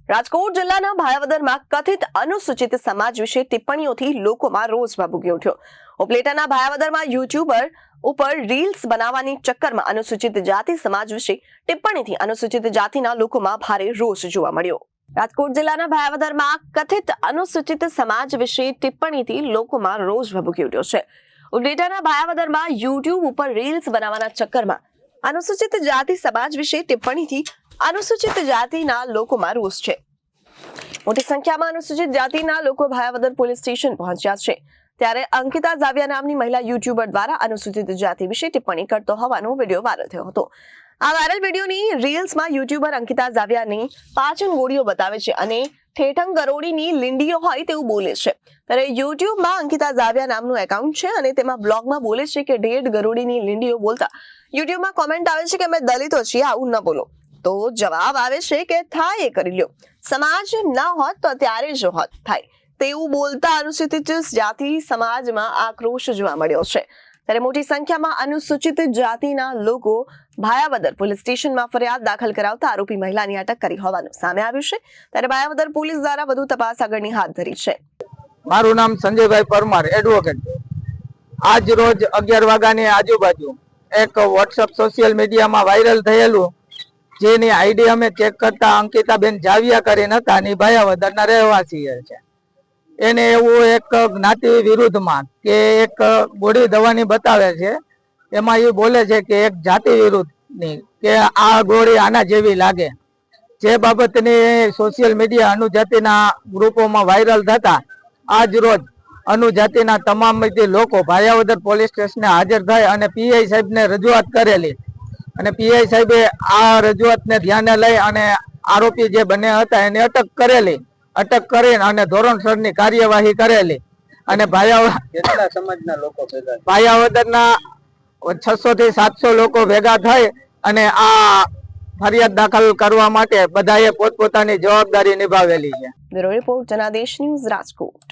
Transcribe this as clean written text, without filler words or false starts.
રાજકોટ જિલ્લાના ભાયાવદરમાં કથિત અનુસૂચિત સમાજ વિશે ટિપ્પણીઓથી લોકોમાં રોષ ભભૂકી ઉઠ્યો। ઉપલેટાના ભાયાવદરમાં યુટ્યુબર ઉપર રીલ્સ બનાવવાની ચક્કરમાં અનુસૂચિત જાતિ સમાજ વિશે ટિપ્પણીથી અનુસૂચિત જાતિના લોકોમાં ભારે રોષ જોવા મળ્યો। રાજકોટ જિલ્લાના ભાયાવદરમાં કથિત અનુસૂચિત સમાજ વિશે ટિપ્પણીથી લોકોમાં રોષ ભભૂકી ઉઠ્યો છે। ઉપલેટાના ભાયાવદરમાં યુટ્યુબ ઉપર રીલ્સ બનાવવાના ચક્કરમાં અનુસૂચિત જાતિ સમાજ વિશે ટિપ્પણીથી અનુસૂચિત જાતિના લોકોમાં રોષ છે। મોટી સંખ્યામાં અનુસૂચિત જાતિના લોકો ભાયાવદર પોલીસ સ્ટેશન પહોંચ્યા છે। ત્યારે અંકિતા ઝાવિયા નામની મહિલા યુટ્યુબર દ્વારા અનુસૂચિત જાતિ વિશે ટિપ્પણી કરતો હોવાનો વિડીયો વાયરલ થયો હતો। આ વાયરલ વિડીયોની રીલ્સમાં યુટ્યુબર અંકિતા ઝાવિયાની પાચન ગોળીઓ બતાવે છે અને ઠેઠંગ ગરોડીની લીંડીઓ હોય તેવું બોલે છે। ત્યારે યુટ્યુબમાં અંકિતા ઝાવિયા નામનું એકાઉન્ટ છે અને તેમાં બ્લોગમાં બોલે છે કે ઢેઢ ગરોડીની લીંડીઓ બોલતા યુટ્યુબમાં કોમેન્ટ આવે છે કે અમે દલિતો છીએ, આવું ન બોલો। તો જવાબ આવે છે કે થાય એ કરી લ્યો, સમાજ ન હોત તો ત્યારે જ હોત થાય તેવું બોલતા અનુસૂચિત જાતિ સમાજમાં આક્રોશ જોવા મળ્યો છે। ત્યારે મોટી સંખ્યામાં અનુસૂચિત જાતિના લોકો ભાયાવદર પોલીસ સ્ટેશનમાં ફરિયાદ દાખલ કરાવતા આરોપી મહિલાની અટક કરી હોવાનું સામે આવ્યું છે। ત્યારે ભાયાવદર પોલીસ દ્વારા વધુ તપાસ આગળની હાથ ધરી છે। મારું નામ સંજયભાઈ પરમાર, એડવોકેટ। આજ રોજ 11 વાગ્યાની આજુબાજુ એક વોટ્સઅપ સોશિયલ મીડિયામાં વાયરલ થયેલું, જેની આઈડી અમે ચેક કરતા અંકિતાબેન ઝાવિયા કરીને હતા, અને ભાયાવદરના રહેવાસી છે। એને એવું એક જ્ઞાતિ વિરુદ્ધમાં કે એક ગોળી દવાની બતાવે છે, એમાં એ બોલે છે કે એક જાતિ વિરુદ્ધની કે આ ગોળી આના જેવી લાગે, જે બાબતની સોશિયલ મીડિયા અનુજાતિના ગ્રુપોમાં વાયરલ થતા આજ રોજ અનુજાતિના તમામ લોકો ભાયાવદર પોલીસ સ્ટેશને હાજર થઈ અને પીઆઈ સાહેબને રજૂઆત કરેલી, અને પીઆઈ સાહેબે આ રજૂઆતને ધ્યાને લઈ અને આરોપી જે બંને હતા એને અટક કરેલી। અટક કરીને અને ધોરણસરની કાર્યવાહી કરેલી, અને ભાયાવદરના 600 થી 700 લોકો ભેગા થઈ અને આ ફરિયાદ દાખલ કરવા માટે બધાએ પોતપોતાની જવાબદારી નિભાવેલી છે। Bureau report Janadesh news, Rajkot.